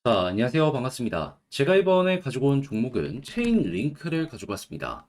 자, 안녕하세요. 반갑습니다. 제가 이번에 가지고 온 종목은 체인 링크를 가지고 왔습니다.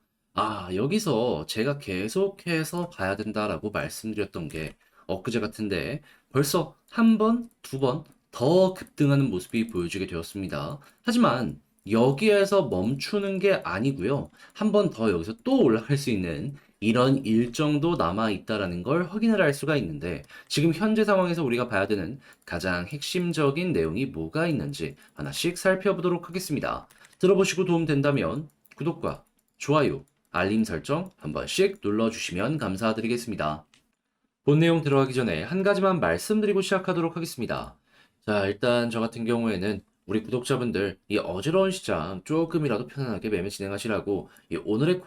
여기서 제가 계속해서 봐야 된다라고 말씀드렸던 게 엊그제 같은데 벌써 한 번, 두 번 더 급등하는 모습이 보여지게 되었습니다. 하지만 여기에서 멈추는 게 아니고요. 한 번 더 여기서 또 올라갈 수 있는 이런 일정도 남아 있다라는 걸 확인을 할 수가 있는데 지금 현재 상황에서 우리가 봐야 되는 가장 핵심적인 내용이 뭐가 있는지 하나씩 살펴보도록 하겠습니다. 들어보시고 도움된다면 구독과 좋아요, 알림 설정 한 번씩 눌러주시면 감사드리겠습니다. 본 내용 들어가기 전에 한 가지만 말씀드리고 시작하도록 하겠습니다. 자, 일단 저 같은 경우에는 우리 구독자분들 이 어지러운 시장 조금이라도 편안하게 매매 진행하시라고 이 오늘의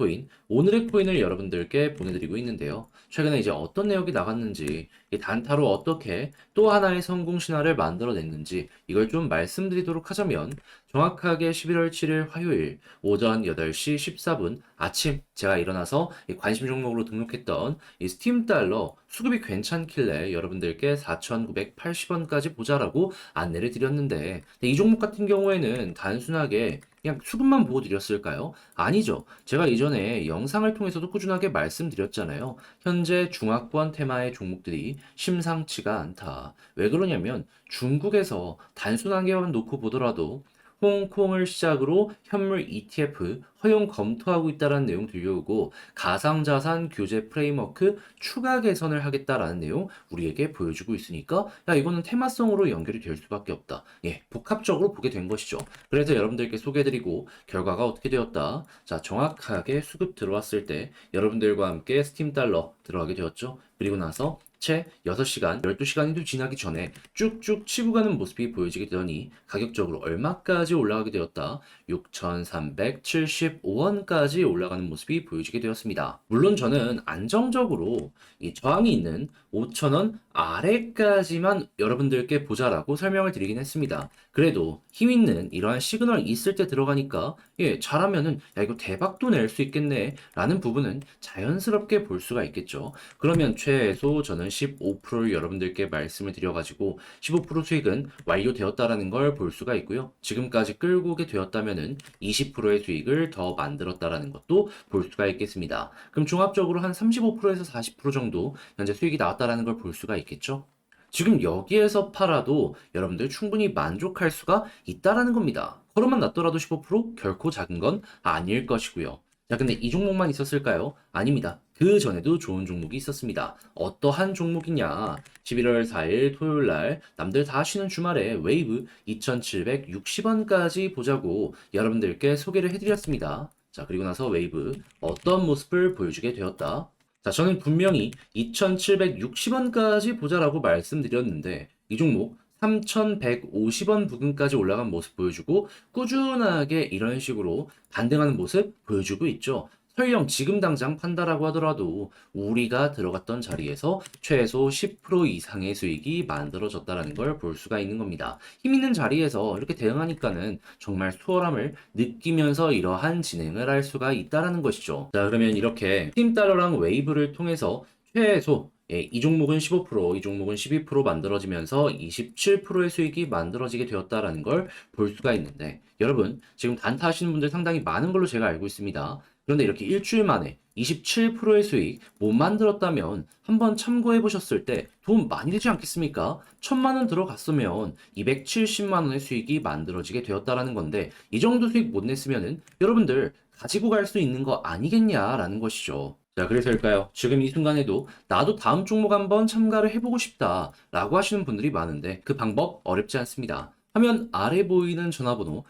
코인을 여러분들께 보내드리고 있는데요. 최근에 이제 어떤 내역이 나갔는지, 이 단타로 어떻게 또 하나의 성공 신화를 만들어냈는지 이걸 좀 말씀드리도록 하자면 정확하게 11월 7일 화요일 오전 8시 14분 아침 제가 일어나서 이 관심 종목으로 등록했던 이 스팀 달러 수급이 괜찮길래 여러분들께 4,980원까지 보자라고 안내를 드렸는데 이 종목 같은 경우에는 단순하게 그냥 수급만 보고 드렸을까요? 아니죠. 제가 이전에 영상을 통해서도 꾸준하게 말씀드렸잖아요. 현재 중화권 테마의 종목들이 심상치가 않다. 왜 그러냐면 중국에서 단순하게만 놓고 보더라도 홍콩을 시작으로 현물 ETF 허용 검토하고 있다는 내용 들려오고 가상자산 규제 프레임워크 추가 개선을 하겠다라는 내용 우리에게 보여주고 있으니까 야 이거는 테마성으로 연결이 될 수밖에 없다. 예, 복합적으로 보게 된 것이죠. 그래서 여러분들께 소개해드리고 결과가 어떻게 되었다. 자, 정확하게 수급 들어왔을 때 여러분들과 함께 스팀 달러 들어가게 되었죠. 그리고 나서 채 6시간, 12시간이 지나기 전에 쭉쭉 치고 가는 모습이 보여지게 되더니 가격적으로 얼마까지 올라가게 되었다. 6,375원까지 올라가는 모습이 보여지게 되었습니다. 물론 저는 안정적으로 이 저항이 있는 5,000원 아래까지만 여러분들께 보자라고 설명을 드리긴 했습니다. 그래도 힘 있는 이러한 시그널이 있을 때 들어가니까 잘하면은 야 이거 대박도 낼 수 있겠네 라는 부분은 자연스럽게 볼 수가 있겠죠. 그러면 최소 저는 15%를 여러분들께 말씀을 드려가지고 15% 수익은 완료되었다라는 걸 볼 수가 있고요. 지금까지 끌고 오게 되었다면은 20%의 수익을 더 만들었다라는 것도 볼 수가 있겠습니다. 그럼 종합적으로 한 35%에서 40% 정도 현재 수익이 나왔다라는 걸 볼 수가 있겠죠. 지금 여기에서 팔아도 여러분들 충분히 만족할 수가 있다라는 겁니다. 걸음만 낮더라도 15% 결코 작은 건 아닐 것이고요. 자, 근데 이 종목만 있었을까요? 아닙니다. 그 전에도 좋은 종목이 있었습니다. 어떠한 종목이냐? 11월 4일 토요일 날 남들 다 쉬는 주말에 웨이브 2,760원까지 보자고 여러분들께 소개를 해드렸습니다. 자, 그리고 나서 웨이브 어떤 모습을 보여주게 되었다. 자, 저는 분명히 2,760원까지 보자라고 말씀드렸는데 이 종목 3,150원 부근까지 올라간 모습 보여주고 꾸준하게 이런 식으로 반등하는 모습 보여주고 있죠. 설령 지금 당장 판다라고 하더라도 우리가 들어갔던 자리에서 최소 10% 이상의 수익이 만들어졌다는 걸 볼 수가 있는 겁니다. 힘 있는 자리에서 이렇게 대응하니까는 정말 수월함을 느끼면서 이러한 진행을 할 수가 있다는 것이죠. 자, 그러면 이렇게 팀달러랑 웨이브를 통해서 최소 이 종목은 15%, 이 종목은 12% 만들어지면서 27%의 수익이 만들어지게 되었다라는 걸 볼 수가 있는데 여러분 지금 단타 하시는 분들 상당히 많은 걸로 제가 알고 있습니다. 그런데 이렇게 일주일 만에 27%의 수익 못 만들었다면 한번 참고해 보셨을 때 도움 많이 되지 않겠습니까? 1,000만 원 들어갔으면 270만 원의 수익이 만들어지게 되었다라는 건데 이 정도 수익 못 냈으면은 여러분들 가지고 갈 수 있는 거 아니겠냐라는 것이죠. 자, 그래서일까요? 지금 이 순간에도 나도 다음 종목 한번 참가를 해보고 싶다 라고 하시는 분들이 많은데 그 방법 어렵지 않습니다. 화면 아래 보이는 전화번호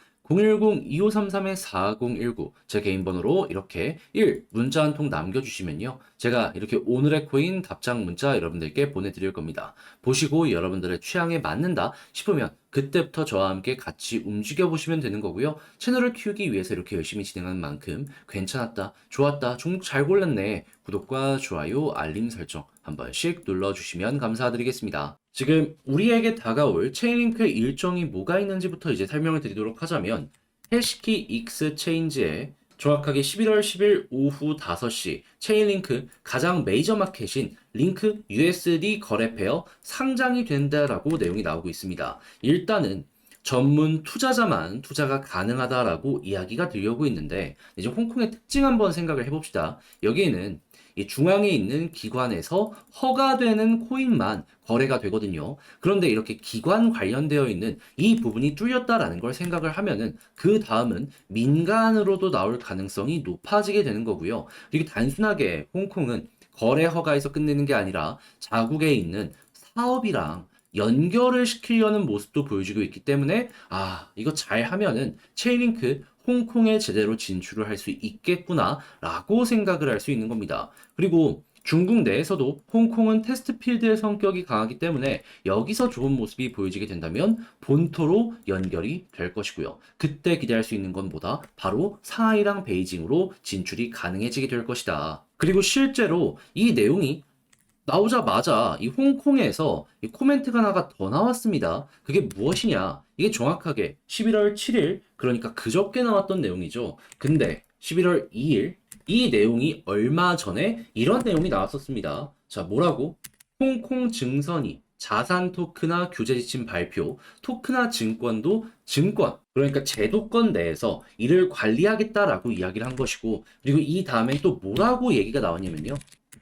010-2533-4019 제 개인 번호로 이렇게 1 문자 한 통 남겨주시면요. 제가 이렇게 오늘의 코인 답장 문자 여러분들께 보내드릴 겁니다. 보시고 여러분들의 취향에 맞는다 싶으면 그때부터 저와 함께 같이 움직여 보시면 되는 거고요. 채널을 키우기 위해서 이렇게 열심히 진행하는 만큼 괜찮았다, 좋았다, 종목 잘 골랐네. 구독과 좋아요, 알림 설정 한 번씩 눌러주시면 감사드리겠습니다. 지금 우리에게 다가올 체인링크의 일정이 뭐가 있는지부터 이제 설명을 드리도록 하자면 해시키 X 체인지에 정확하게 11월 10일 오후 5시 체인링크 가장 메이저 마켓인 링크 USD 거래 페어 상장이 된다라고 내용이 나오고 있습니다. 일단은 전문 투자자만 투자가 가능하다라고 이야기가 들려오고 있는데 이제 홍콩의 특징 한번 생각을 해봅시다. 여기에는 이 중앙에 있는 기관에서 허가되는 코인만 거래가 되거든요. 그런데 이렇게 기관 관련되어 있는 이 부분이 뚫렸다라는 걸 생각을 하면은 그 다음은 민간으로도 나올 가능성이 높아지게 되는 거고요. 그리고 단순하게 홍콩은 거래 허가에서 끝내는 게 아니라 자국에 있는 사업이랑 연결을 시키려는 모습도 보여주고 있기 때문에 이거 잘 하면은 체인링크 홍콩에 제대로 진출을 할 수 있겠구나라고 생각을 할 수 있는 겁니다. 그리고 중국 내에서도 홍콩은 테스트 필드의 성격이 강하기 때문에 여기서 좋은 모습이 보여지게 된다면 본토로 연결이 될 것이고요. 그때 기대할 수 있는 건 뭐다? 바로 상하이랑 베이징으로 진출이 가능해지게 될 것이다. 그리고 실제로 이 내용이 나오자마자 이 홍콩에서 이 코멘트가 하나가 더 나왔습니다. 그게 무엇이냐? 이게 정확하게 11월 7일, 그러니까 그저께 나왔던 내용이죠. 근데 11월 2일, 이 내용이 얼마 전에 이런 내용이 나왔었습니다. 자, 뭐라고? 홍콩 증선이 자산 토크나 규제 지침 발표, 토크나 증권도 증권, 그러니까 제도권 내에서 이를 관리하겠다라고 이야기를 한 것이고, 그리고 이 다음에 또 뭐라고 얘기가 나왔냐면요.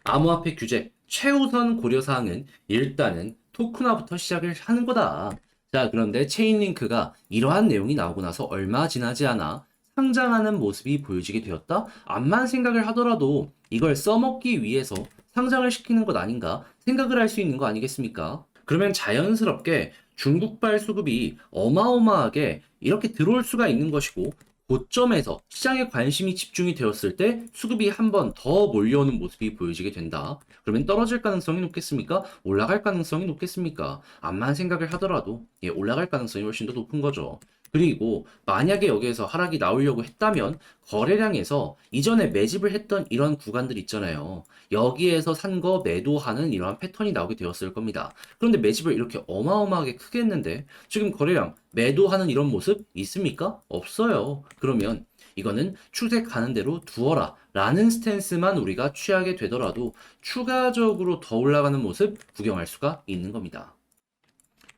암호화폐 규제 최우선 고려사항은 일단은 토크나부터 시작을 하는 거다. 자, 그런데 체인링크가 이러한 내용이 나오고 나서 얼마 지나지 않아 상장하는 모습이 보여지게 되었다? 암만 생각을 하더라도 이걸 써먹기 위해서 상장을 시키는 것 아닌가 생각을 할 수 있는 거 아니겠습니까? 그러면 자연스럽게 중국발 수급이 어마어마하게 이렇게 들어올 수가 있는 것이고 고점에서 시장에 관심이 집중이 되었을 때 수급이 한 번 더 몰려오는 모습이 보여지게 된다. 그러면 떨어질 가능성이 높겠습니까? 올라갈 가능성이 높겠습니까? 암만 생각을 하더라도 올라갈 가능성이 훨씬 더 높은 거죠. 그리고 만약에 여기에서 하락이 나오려고 했다면 거래량에서 이전에 매집을 했던 이런 구간들 있잖아요. 여기에서 산 거 매도하는 이러한 패턴이 나오게 되었을 겁니다. 그런데 매집을 이렇게 어마어마하게 크게 했는데 지금 거래량 매도하는 이런 모습 있습니까? 없어요. 그러면 이거는 추세 가는 대로 두어라 라는 스탠스만 우리가 취하게 되더라도 추가적으로 더 올라가는 모습 구경할 수가 있는 겁니다.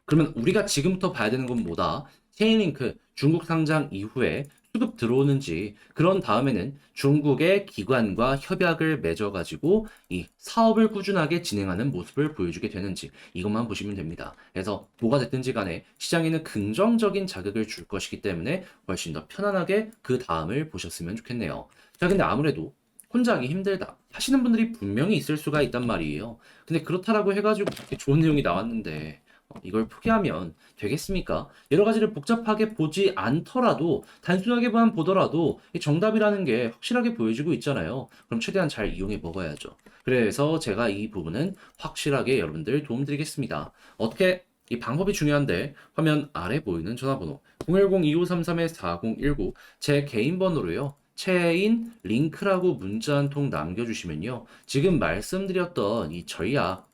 그러면 우리가 지금부터 봐야 되는 건 뭐다? 체인링크 중국 상장 이후에 수급 들어오는지, 그런 다음에는 중국의 기관과 협약을 맺어가지고 이 사업을 꾸준하게 진행하는 모습을 보여주게 되는지, 이것만 보시면 됩니다. 그래서 뭐가 됐든지 간에 시장에는 긍정적인 자극을 줄 것이기 때문에 훨씬 더 편안하게 그 다음을 보셨으면 좋겠네요. 자, 근데 아무래도 혼자 하기 힘들다 하시는 분들이 분명히 있을 수가 있단 말이에요. 근데 그렇다라고 해가지고 이렇게 좋은 내용이 나왔는데 이걸 포기하면 되겠습니까? 여러 가지를 복잡하게 보지 않더라도 단순하게만 보더라도 이 정답이라는 게 확실하게 보여지고 있잖아요. 그럼 최대한 잘 이용해 먹어야죠. 그래서 제가 이 부분은 확실하게 여러분들 도움드리겠습니다. 어떻게? 이 방법이 중요한데 화면 아래 보이는 전화번호 010-2533-4019 제 개인 번호로요. 체인 링크라고 문자 한 통 남겨주시면요. 지금 말씀드렸던 이 전략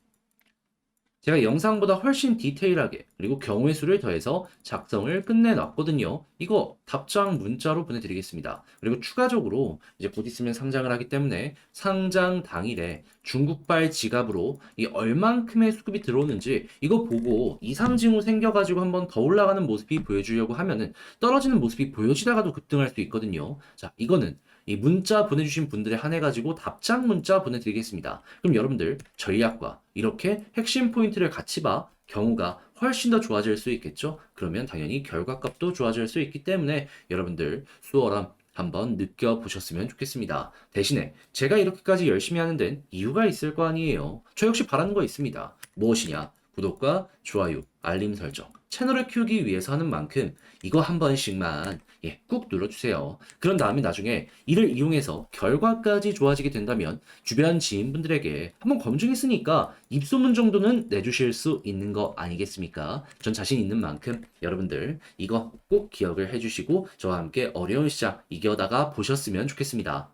제가 영상보다 훨씬 디테일하게 그리고 경우의 수를 더해서 작성을 끝내놨거든요. 이거 답장 문자로 보내드리겠습니다. 그리고 추가적으로 이제 곧 있으면 상장을 하기 때문에 상장 당일에 중국발 지갑으로 이 얼만큼의 수급이 들어오는지 이거 보고 이상 징후 생겨가지고 한번 더 올라가는 모습이 보여주려고 하면은 떨어지는 모습이 보여지다가도 급등할 수 있거든요. 자, 이거는 이 문자 보내주신 분들에 한해 가지고 답장 문자 보내드리겠습니다. 그럼 여러분들 전략과 이렇게 핵심 포인트를 같이 봐 경우가 훨씬 더 좋아질 수 있겠죠? 그러면 당연히 결과값도 좋아질 수 있기 때문에 여러분들 수월함 한번 느껴보셨으면 좋겠습니다. 대신에 제가 이렇게까지 열심히 하는 데는 이유가 있을 거 아니에요. 저 역시 바라는 거 있습니다. 무엇이냐? 구독과 좋아요, 알림 설정, 채널을 키우기 위해서 하는 만큼 이거 한 번씩만 꾹 눌러주세요. 그런 다음에 나중에 이를 이용해서 결과까지 좋아지게 된다면 주변 지인분들에게 한번 검증했으니까 입소문 정도는 내주실 수 있는 거 아니겠습니까? 전 자신 있는 만큼 여러분들 이거 꼭 기억을 해주시고 저와 함께 어려운 시장 이겨다가 보셨으면 좋겠습니다.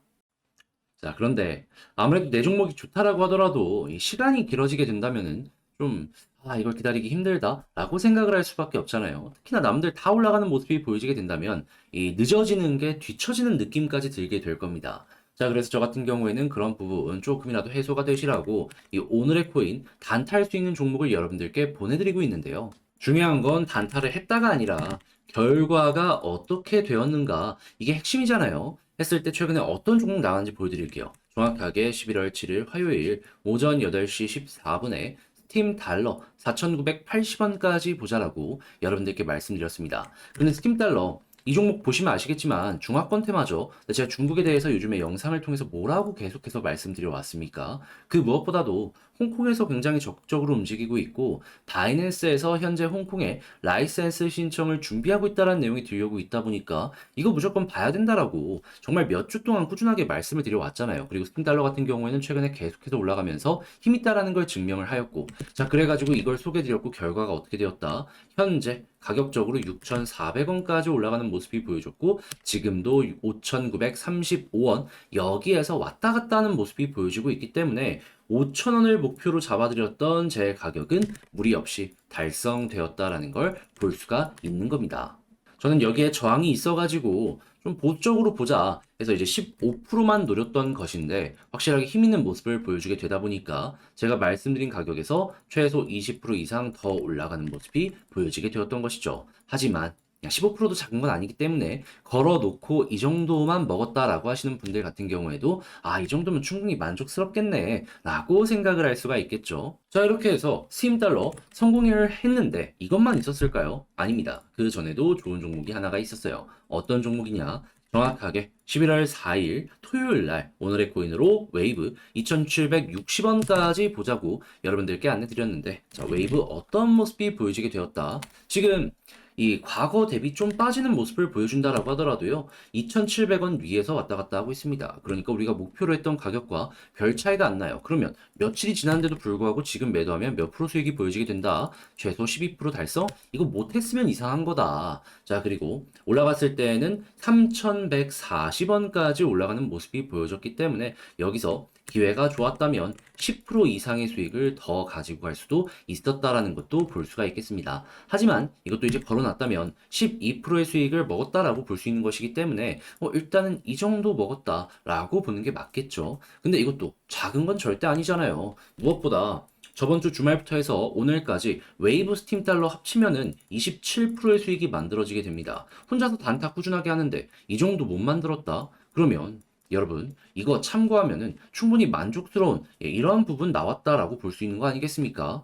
자, 그런데 아무래도 내 종목이 좋다라고 하더라도 이 시간이 길어지게 된다면은 좀, 이걸 기다리기 힘들다라고 생각을 할 수밖에 없잖아요. 특히나 남들 다 올라가는 모습이 보여지게 된다면 이 늦어지는 게 뒤처지는 느낌까지 들게 될 겁니다. 자, 그래서 저 같은 경우에는 그런 부분 조금이라도 해소가 되시라고 이 오늘의 코인 단타할 수 있는 종목을 여러분들께 보내드리고 있는데요. 중요한 건 단타를 했다가 아니라 결과가 어떻게 되었는가. 이게 핵심이잖아요. 했을 때 최근에 어떤 종목 나왔는지 보여드릴게요. 정확하게 11월 7일 화요일 오전 8시 14분에 스팀 달러 4,980원까지 보자라고 여러분들께 말씀드렸습니다. 근데 스팀 달러 이 종목 보시면 아시겠지만 중화권 테마죠. 근데 제가 중국에 대해서 요즘에 영상을 통해서 뭐라고 계속해서 말씀드려 왔습니까? 그 무엇보다도 홍콩에서 굉장히 적극적으로 움직이고 있고 바이낸스에서 현재 홍콩에 라이센스 신청을 준비하고 있다는 내용이 들려오고 있다 보니까 이거 무조건 봐야 된다라고 정말 몇 주 동안 꾸준하게 말씀을 드려왔잖아요. 그리고 스팀달러 같은 경우에는 최근에 계속해서 올라가면서 힘이 있다라는 걸 증명을 하였고 자 그래가지고 이걸 소개드렸고 결과가 어떻게 되었다. 현재 가격적으로 6,400원까지 올라가는 모습이 보여줬고 지금도 5,935원 여기에서 왔다 갔다 하는 모습이 보여지고 있기 때문에 5,000원을 목표로 잡아드렸던 제 가격은 무리 없이 달성되었다라는 걸 볼 수가 있는 겁니다. 저는 여기에 저항이 있어가지고 좀 보적으로 보자 해서 이제 15%만 노렸던 것인데 확실하게 힘 있는 모습을 보여주게 되다 보니까 제가 말씀드린 가격에서 최소 20% 이상 더 올라가는 모습이 보여지게 되었던 것이죠. 하지만 15%도 작은 건 아니기 때문에 걸어놓고 이 정도만 먹었다라고 하시는 분들 같은 경우에도 이 정도면 충분히 만족스럽겠네 라고 생각을 할 수가 있겠죠. 자 이렇게 해서 스팀달러 성공을 했는데 이것만 있었을까요? 아닙니다. 그 전에도 좋은 종목이 하나가 있었어요. 어떤 종목이냐? 정확하게 11월 4일 토요일 날 오늘의 코인으로 웨이브 2,760원까지 보자고 여러분들께 안내 드렸는데 자 웨이브 어떤 모습이 보여지게 되었다. 지금 이 과거 대비 좀 빠지는 모습을 보여준다라고 하더라도요. 2,700원 위에서 왔다 갔다 하고 있습니다. 그러니까 우리가 목표로 했던 가격과 별 차이가 안 나요. 그러면 며칠이 지났는데도 불구하고 지금 매도하면 몇 프로 수익이 보여지게 된다. 최소 12% 달성? 이거 못했으면 이상한 거다. 자, 그리고 올라갔을 때에는 3,140원까지 올라가는 모습이 보여졌기 때문에 여기서 기회가 좋았다면 10% 이상의 수익을 더 가지고 갈 수도 있었다라는 것도 볼 수가 있겠습니다. 하지만 이것도 이제 걸어놨다면 12%의 수익을 먹었다라고 볼 수 있는 것이기 때문에 일단은 이 정도 먹었다라고 보는 게 맞겠죠. 근데 이것도 작은 건 절대 아니잖아요. 무엇보다 저번 주 주말부터 해서 오늘까지 웨이브 스팀 달러 합치면은 27%의 수익이 만들어지게 됩니다. 혼자서 단타 꾸준하게 하는데 이 정도 못 만들었다? 그러면 여러분 이거 참고하면은 충분히 만족스러운 이러한 부분 나왔다라고 볼 수 있는 거 아니겠습니까?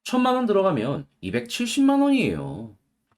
1,000만 원 들어가면 270만 원이에요.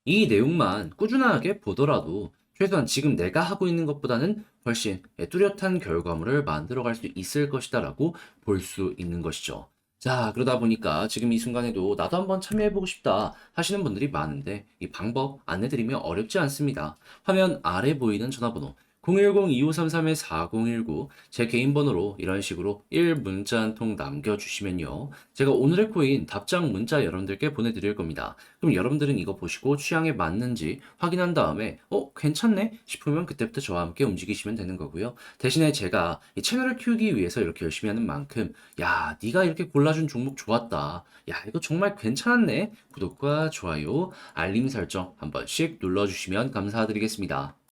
이 내용만 꾸준하게 보더라도 최소한 지금 내가 하고 있는 것보다는 훨씬 뚜렷한 결과물을 만들어 갈 수 있을 것이다라고 볼 수 있는 것이죠. 자, 그러다 보니까 지금 이 순간에도 나도 한번 참여해보고 싶다 하시는 분들이 많은데 이 방법 안내드리면 어렵지 않습니다. 화면 아래 보이는 전화번호 010-2533-4019 제 개인 번호로 이런 식으로 1문자 한 통 남겨주시면요. 제가 오늘의 코인 답장 문자 여러분들께 보내드릴 겁니다. 그럼 여러분들은 이거 보시고 취향에 맞는지 확인한 다음에 괜찮네 싶으면 그때부터 저와 함께 움직이시면 되는 거고요. 대신에 제가 이 채널을 키우기 위해서 이렇게 열심히 하는 만큼 야 네가 이렇게 골라준 종목 좋았다. 야 이거 정말 괜찮았네. 구독과 좋아요, 알림 설정 한 번씩 눌러주시면 감사드리겠습니다.